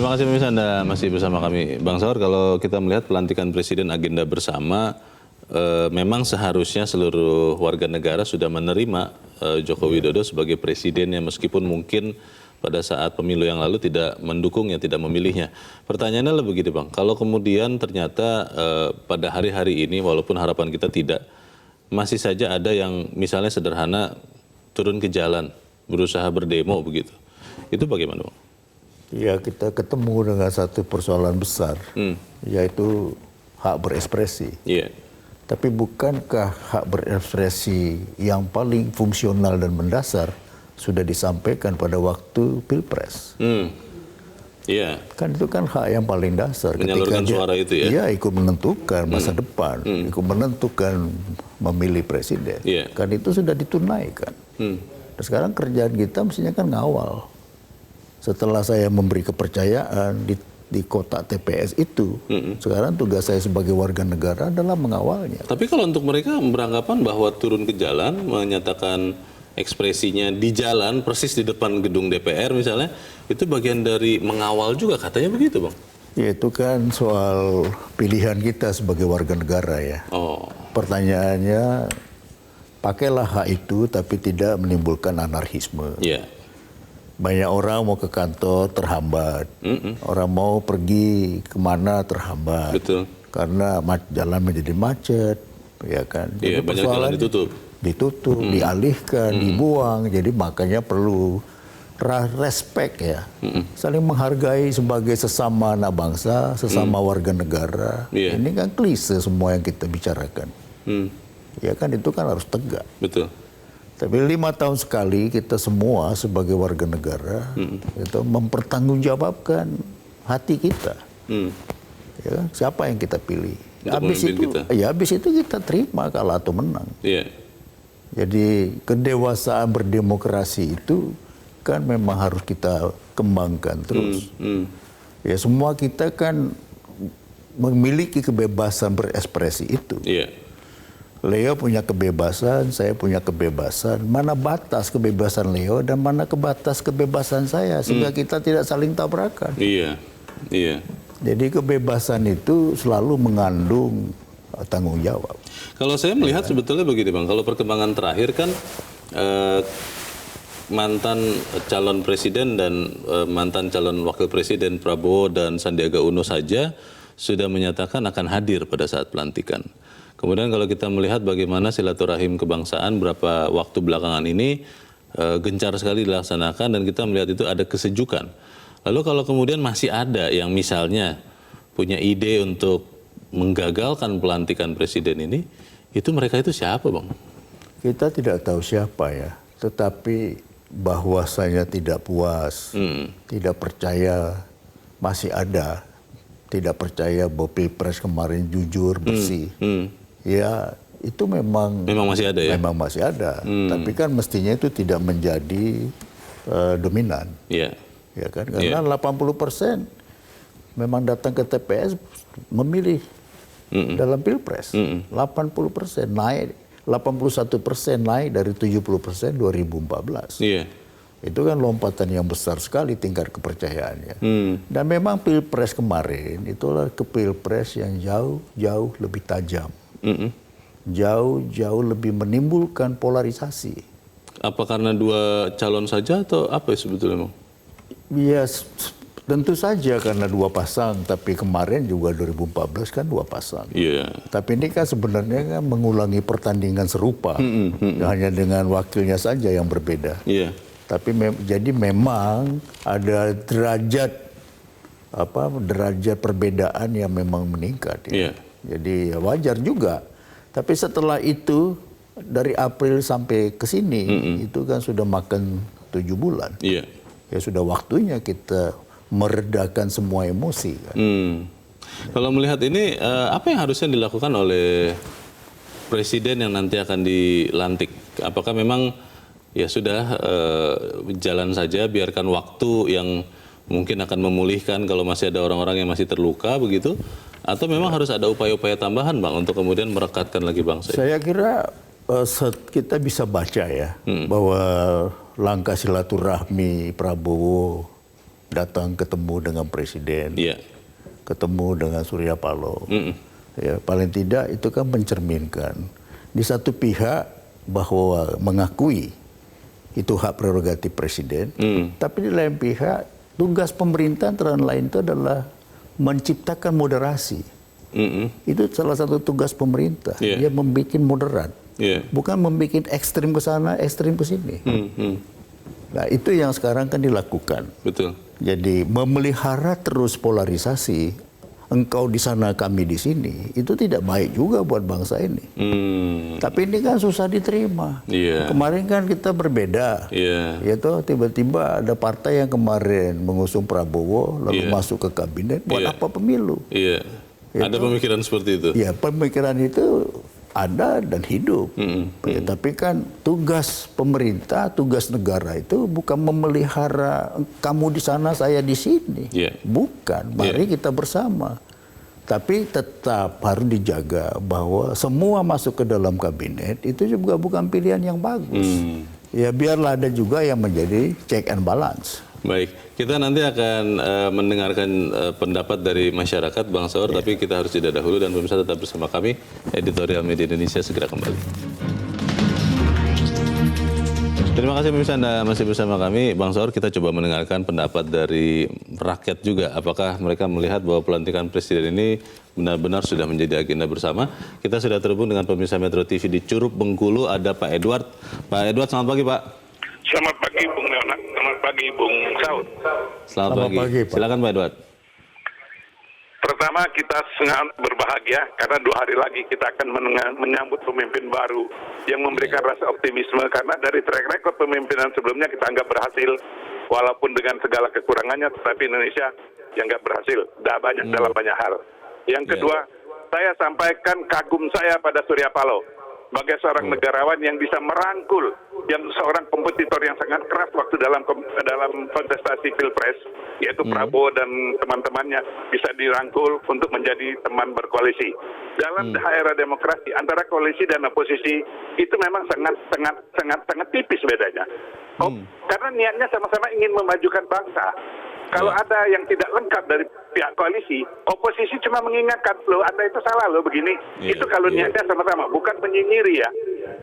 Terima kasih pemirsa, Anda masih bersama kami. Bang Saur, kalau kita melihat pelantikan Presiden agenda bersama, memang seharusnya seluruh warga negara sudah menerima Joko Widodo sebagai presidennya, meskipun mungkin pada saat pemilu yang lalu tidak mendukungnya, tidak memilihnya. Pertanyaannya adalah begini Bang, kalau kemudian ternyata pada hari-hari ini, walaupun harapan kita tidak, masih saja ada yang misalnya sederhana turun ke jalan, berusaha berdemo begitu. Itu bagaimana Bang? Ya, kita ketemu dengan satu persoalan besar, yaitu hak berekspresi. Iya. Tapi bukankah hak berekspresi yang paling fungsional dan mendasar sudah disampaikan pada waktu Pilpres? Iya. Kan itu kan hak yang paling dasar. Menyalurkan suara itu ya? Iya, ikut menentukan masa depan, ikut menentukan memilih presiden. Iya. Kan itu sudah ditunaikan. Dan sekarang kerjaan kita mestinya kan ngawal. Setelah saya memberi kepercayaan di kotak TPS itu, sekarang tugas saya sebagai warga negara adalah mengawalnya. Tapi kalau untuk mereka beranggapan bahwa turun ke jalan, menyatakan ekspresinya di jalan, persis di depan gedung DPR misalnya, itu bagian dari mengawal juga, katanya begitu Bang? Ya, itu kan soal pilihan kita sebagai warga negara ya. Oh. Pertanyaannya, pakailah hak itu tapi tidak menimbulkan anarkisme. Iya. Banyak orang mau ke kantor terhambat, orang mau pergi kemana terhambat, Betul. Karena jalan menjadi macet, ya kan. Iya, banyak jalan ditutup, dialihkan, dibuang. Jadi makanya perlu respect ya, saling menghargai sebagai sesama anak bangsa, sesama warga negara. Iya. Ini kan klise semua yang kita bicarakan, ya kan, itu kan harus tegak. Betul. Tapi 5 tahun sekali kita semua sebagai warga negara itu mempertanggungjawabkan hati kita. Ya kan? Siapa yang kita pilih? Habis itu kita terima kalah atau menang. Iya. Jadi kedewasaan berdemokrasi itu kan memang harus kita kembangkan terus. Ya, semua kita kan memiliki kebebasan berekspresi itu. Iya. Leo punya kebebasan, saya punya kebebasan. Mana batas kebebasan Leo dan mana batas kebebasan saya, sehingga kita tidak saling tabrakan. Iya, iya. Jadi kebebasan itu selalu mengandung tanggung jawab. Kalau saya melihat sebetulnya begini Bang, kalau perkembangan terakhir kan mantan calon presiden dan mantan calon wakil presiden Prabowo dan Sandiaga Uno saja sudah menyatakan akan hadir pada saat pelantikan. Kemudian kalau kita melihat bagaimana silaturahim kebangsaan beberapa waktu belakangan ini gencar sekali dilaksanakan dan kita melihat itu ada kesejukan. Lalu kalau kemudian masih ada yang misalnya punya ide untuk menggagalkan pelantikan presiden ini, itu mereka itu siapa Bang? Kita tidak tahu siapa ya, tetapi bahwasanya tidak puas, tidak percaya masih ada, tidak percaya bahwa Pilpres kemarin jujur, bersih. Ya, itu memang masih ada ya? Memang masih ada. Tapi kan mestinya itu tidak menjadi dominan. Iya. Ya kan? Karena 80% memang datang ke TPS memilih dalam Pilpres. 80% naik, 81% naik dari 70% 2014. Iya. Itu kan lompatan yang besar sekali tingkat kepercayaannya. Dan memang Pilpres kemarin itulah ke Pilpres yang jauh lebih tajam. Jauh lebih menimbulkan polarisasi. Apa karena dua calon saja atau apa ya sebetulnya Bang? Ya, tentu saja karena dua pasang, tapi kemarin juga 2014 kan dua pasang. Iya. Tapi ini kan sebenarnya kan mengulangi pertandingan serupa, hanya dengan wakilnya saja yang berbeda. Iya. Tapi jadi memang ada derajat perbedaan yang memang meningkat. Ya. Iya. Jadi wajar juga. Tapi setelah itu dari April sampai ke sini itu kan sudah makan 7 bulan. Iya. Ya sudah waktunya kita meredakan semua emosi. Kan? Kalau melihat ini apa yang harusnya dilakukan oleh presiden yang nanti akan dilantik? Apakah memang ya sudah jalan saja, biarkan waktu yang mungkin akan memulihkan kalau masih ada orang-orang yang masih terluka begitu? Atau memang harus ada upaya-upaya tambahan Bang untuk kemudian merekatkan lagi bangsa? Saya kira kita bisa baca ya bahwa langkah silaturahmi Prabowo datang ketemu dengan presiden, Iya. ketemu dengan Surya Paloh. Ya, paling tidak itu kan mencerminkan di satu pihak bahwa mengakui itu hak prerogatif presiden, tapi di lain pihak tugas pemerintah antara lain itu adalah menciptakan moderasi. Itu salah satu tugas pemerintah. Yeah. Dia membuat moderat, bukan membuat ekstrim ke sana, ekstrim ke sini. Nah, itu yang sekarang kan dilakukan. Betul. Jadi memelihara terus polarisasi, engkau di sana, kami di sini, itu tidak baik juga buat bangsa ini. Tapi ini kan susah diterima. Iya. Kemarin kan kita berbeda. Iya. Ya toh, tiba-tiba ada partai yang kemarin mengusung Prabowo lalu Iya. masuk ke kabinet, buat Iya. apa pemilu? Iya. Ada pemikiran seperti itu. Ya, pemikiran itu ada dan hidup. Ya, tapi kan tugas pemerintah, tugas negara itu bukan memelihara kamu di sana, saya di sini. Yeah. Bukan. Mari kita bersama. Tapi tetap harus dijaga bahwa semua masuk ke dalam kabinet itu juga bukan pilihan yang bagus. Ya, biarlah ada juga yang menjadi check and balance. Baik, kita nanti akan mendengarkan pendapat dari masyarakat, Bang Saur, tapi kita harus jeda dahulu dan pemirsa tetap bersama kami, Editorial Media Indonesia segera kembali. Terima kasih pemirsa Anda masih bersama kami, Bang Saur. Kita coba mendengarkan pendapat dari rakyat juga. Apakah mereka melihat bahwa pelantikan presiden ini benar-benar sudah menjadi agenda bersama? Kita sudah terhubung dengan pemirsa Metro TV di Curug Bengkulu, ada Pak Edward. Pak Edward, selamat pagi Pak. Selamat pagi Bung Leonard, selamat pagi Bung Saud. Selamat pagi Pak. Silakan Pak Edward. Pertama kita sangat berbahagia karena 2 hari lagi kita akan menyambut pemimpin baru yang memberikan rasa optimisme karena dari track record pemimpinan sebelumnya kita anggap berhasil walaupun dengan segala kekurangannya, tetapi Indonesia yang nggak berhasil dalam banyak hal. Yang kedua, saya sampaikan kagum saya pada Surya Paloh sebagai seorang negarawan yang bisa merangkul yang seorang kompetitor yang sangat keras waktu dalam kontestasi Pilpres, yaitu Prabowo dan teman-temannya bisa dirangkul untuk menjadi teman berkoalisi. Dalam era demokrasi antara koalisi dan oposisi itu memang sangat tipis bedanya. Karena niatnya sama-sama ingin memajukan bangsa. Kalau ada yang tidak lengkap dari pihak koalisi, oposisi cuma mengingatkan, loh Anda itu salah loh begini. Itu kalau niatnya sama-sama, bukan menyinyiri ya.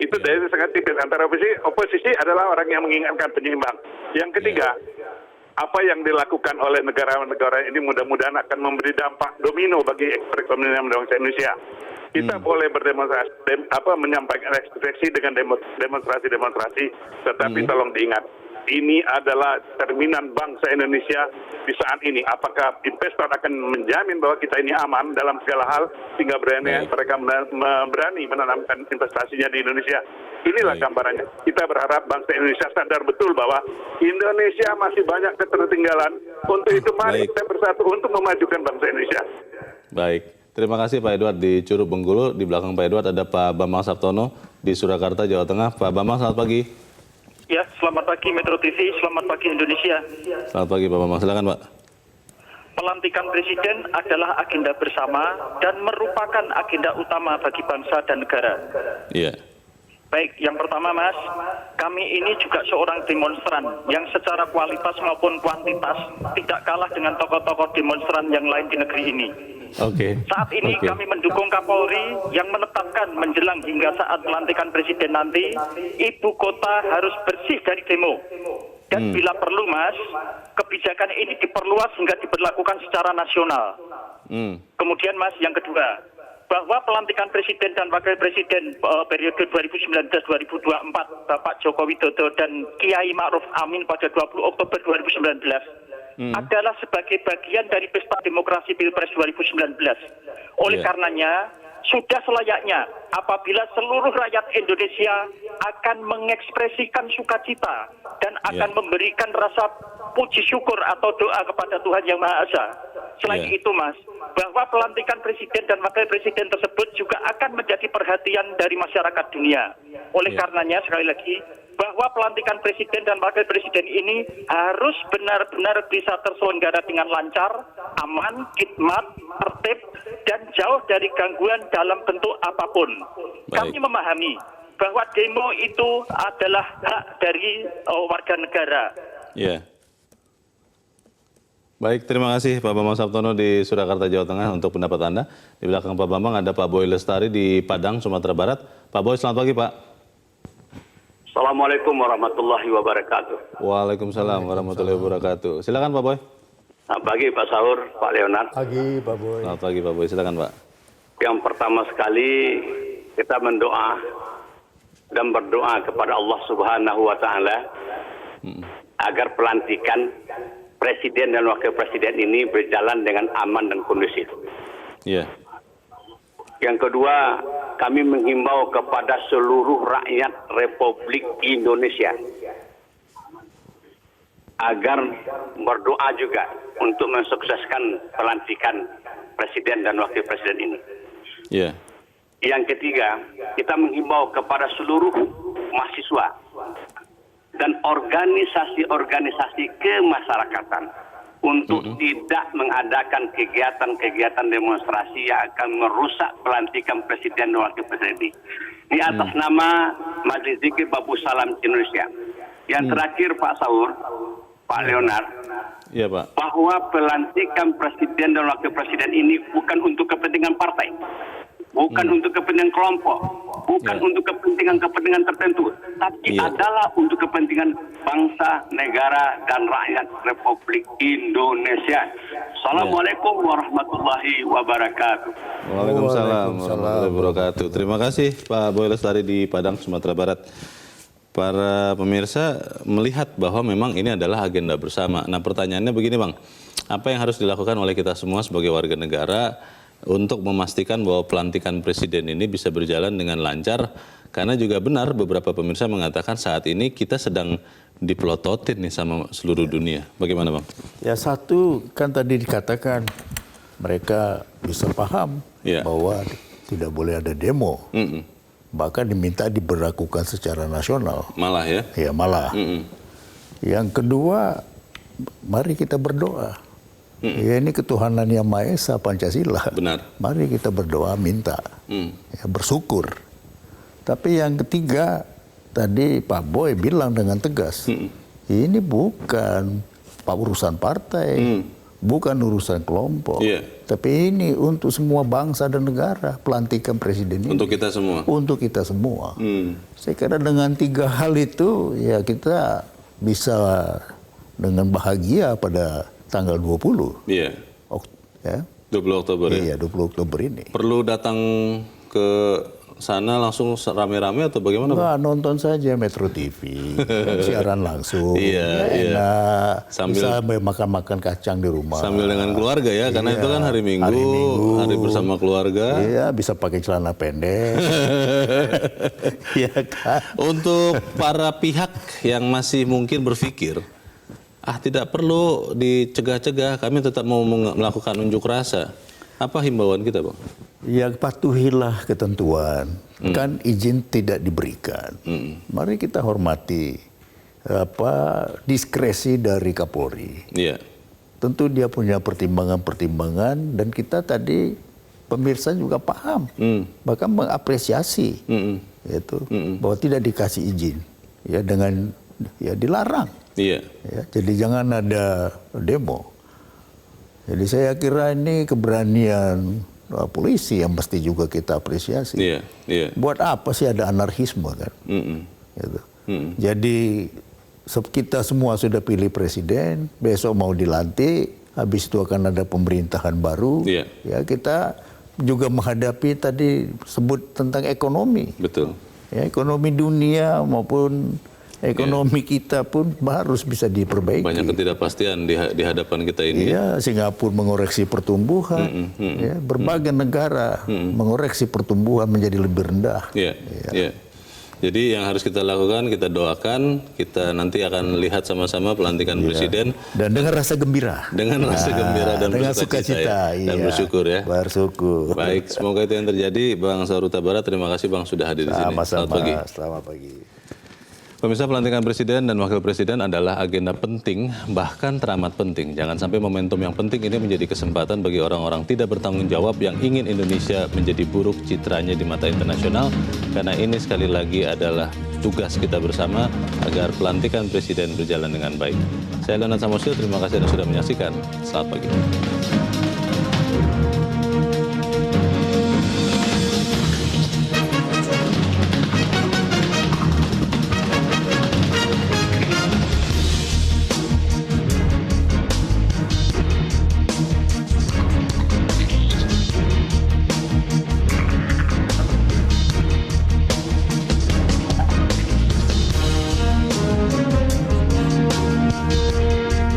Itu dari sangat tipis antara oposisi adalah orang yang mengingatkan penyeimbang. Yang ketiga, apa yang dilakukan oleh negara-negara ini mudah-mudahan akan memberi dampak domino bagi perekonomian bangsa Indonesia. Kita boleh berdemonstrasi, menyampaikan ekspresi dengan demonstrasi, tetapi tolong diingat, ini adalah cerminan bangsa Indonesia di saat ini. Apakah investor akan menjamin bahwa kita ini aman dalam segala hal sehingga mereka berani menanamkan investasinya di Indonesia? Inilah gambarannya. Kita berharap bangsa Indonesia sadar betul bahwa Indonesia masih banyak ketertinggalan. Untuk itu mari kita bersatu untuk memajukan bangsa Indonesia. Baik. Terima kasih Pak Edward di Curug Bengkulu. Di belakang Pak Edward ada Pak Bambang Sabtono di Surakarta, Jawa Tengah. Pak Bambang, selamat pagi. Ya, selamat pagi Metro TV, selamat pagi Indonesia. Selamat pagi Pak Bambang, silakan Pak. Pelantikan presiden adalah agenda bersama dan merupakan agenda utama bagi bangsa dan negara. Iya. Baik, yang pertama Mas, kami ini juga seorang demonstran yang secara kualitas maupun kuantitas tidak kalah dengan tokoh-tokoh demonstran yang lain di negeri ini. Oke. Saat ini kami mendukung Kapolri yang menetapkan menjelang hingga saat pelantikan presiden nanti, ibu kota harus bersih dari demo. Dan bila perlu Mas, kebijakan ini diperluas hingga diberlakukan secara nasional. Kemudian Mas, yang kedua, bahwa pelantikan presiden dan wakil presiden periode 2019-2024 Bapak Joko Widodo dan Kiai Ma'ruf Amin pada 20 Oktober 2019 adalah sebagai bagian dari pesta demokrasi Pilpres 2019. Oleh karenanya, sudah selayaknya apabila seluruh rakyat Indonesia akan mengekspresikan sukacita dan akan memberikan rasa puji syukur atau doa kepada Tuhan Yang Maha Esa. Selain itu Mas, bahwa pelantikan presiden dan wakil presiden tersebut juga akan menjadi perhatian dari masyarakat dunia. Oleh karenanya sekali lagi, bahwa pelantikan presiden dan wakil presiden ini harus benar-benar bisa terselenggara dengan lancar, aman, khidmat, tertib, dan jauh dari gangguan dalam bentuk apapun. Kami memahami bahwa demo itu adalah hak dari warga negara. Baik, terima kasih Pak Bambang Saptono di Surakarta, Jawa Tengah untuk pendapat Anda. Di belakang Pak Bambang ada Pak Boy Lestari di Padang, Sumatera Barat. Pak Boy, selamat pagi Pak. Assalamualaikum warahmatullahi wabarakatuh. Waalaikumsalam warahmatullahi wabarakatuh. Silakan Pak Boy. Selamat pagi Pak Saur, Pak Leonard. Pagi Pak Boy. Selamat pagi Pak Boy, silakan Pak. Yang pertama sekali kita mendoa dan berdoa kepada Allah Subhanahu wa Ta'ala agar pelantikan Presiden dan Wakil Presiden ini berjalan dengan aman dan kondusif. Iya. Yang kedua, kami menghimbau kepada seluruh rakyat Republik Indonesia agar berdoa juga untuk mensukseskan pelantikan Presiden dan Wakil Presiden ini. Iya. Yang ketiga, kita menghimbau kepada seluruh mahasiswa dan organisasi-organisasi kemasyarakatan untuk tidak mengadakan kegiatan-kegiatan demonstrasi yang akan merusak pelantikan Presiden dan Wakil Presiden ini. Di atas nama Majelis Zikir Babu Salam Indonesia. Yang terakhir Pak Saur, Pak Leonard, Iya Pak. bahwa pelantikan Presiden dan Wakil Presiden ini bukan untuk kepentingan partai, bukan untuk kepentingan kelompok, bukan untuk kepentingan tertentu, tapi adalah untuk kepentingan bangsa, negara, dan rakyat Republik Indonesia. Assalamualaikum warahmatullahi wabarakatuh. Waalaikumsalam warahmatullahi wabarakatuh. Terima kasih Pak Boy Lestari di Padang, Sumatera Barat. Para pemirsa melihat bahwa memang ini adalah agenda bersama. Nah pertanyaannya begini Bang, apa yang harus dilakukan oleh kita semua sebagai warga negara untuk memastikan bahwa pelantikan presiden ini bisa berjalan dengan lancar? Karena juga benar beberapa pemirsa mengatakan saat ini kita sedang dipelototin nih sama seluruh dunia. Bagaimana Bang? Ya satu kan tadi dikatakan mereka bisa paham bahwa tidak boleh ada demo. Bahkan diminta diberlakukan secara nasional. Malah ya? Ya malah. Yang kedua, mari kita berdoa. Ya ini ketuhanan yang Maha Esa, Pancasila. Benar. Mari kita berdoa, minta. Ya, bersyukur. Tapi yang ketiga, tadi Pak Boy bilang dengan tegas, ini bukan urusan partai, bukan urusan kelompok. Tapi ini untuk semua bangsa dan negara, pelantikan presiden ini. Untuk kita semua? Untuk kita semua. Saya kira dengan tiga hal itu, ya kita bisa dengan bahagia pada tanggal 20. Iya. Ya. 20 Oktober ya? Iya, 20 Oktober ini. Perlu datang ke sana langsung rame-rame atau bagaimana Pak? Enggak, nonton saja Metro TV, siaran langsung. Iya, enak. Sambil bisa makan-makan kacang di rumah. Sambil dengan keluarga ya, karena itu kan hari Minggu, hari bersama keluarga. Iya, bisa pakai celana pendek. Iya kan? Untuk para pihak yang masih mungkin berpikir, tidak perlu dicegah-cegah, kami tetap mau melakukan unjuk rasa. Apa himbauan kita Bang? Ya patuhilah ketentuan. Kan izin tidak diberikan. Mari kita hormati diskresi dari Kapolri. Iya. Tentu dia punya pertimbangan-pertimbangan dan kita tadi pemirsa juga paham, bahkan mengapresiasi, yaitu bahwa tidak dikasih izin, ya dengan ya dilarang. Iya. Ya, jadi jangan ada demo. Jadi saya kira ini keberanian polisi yang mesti juga kita apresiasi. Iya. Iya. Buat apa sih ada anarkisme kan? Gitu. Jadi kita semua sudah pilih presiden, besok mau dilantik, habis itu akan ada pemerintahan baru. Iya. Ya kita juga menghadapi tadi sebut tentang ekonomi. Betul. Ya, ekonomi dunia maupun ekonomi kita pun harus bisa diperbaiki. Banyak ketidakpastian di hadapan kita ini. Iya, Singapura mengoreksi pertumbuhan, ya, berbagai negara mengoreksi pertumbuhan menjadi lebih rendah. Iya. Iya. Jadi yang harus kita lakukan, kita doakan, kita nanti akan lihat sama-sama pelantikan presiden. Dan dengan rasa gembira. Dengan rasa gembira dan dengan bersukacita sukacita, dan bersyukur ya. Bersyukur. Baik, semoga itu yang terjadi. Bang Saur Huta Barat, terima kasih Bang sudah hadir di sini. Selamat pagi. Selamat pagi. Pemirsa, pelantikan presiden dan wakil presiden adalah agenda penting, bahkan teramat penting. Jangan sampai momentum yang penting ini menjadi kesempatan bagi orang-orang tidak bertanggung jawab yang ingin Indonesia menjadi buruk citranya di mata internasional. Karena ini sekali lagi adalah tugas kita bersama agar pelantikan presiden berjalan dengan baik. Saya Leonard Samosir, terima kasih Anda sudah menyaksikan. Selamat pagi.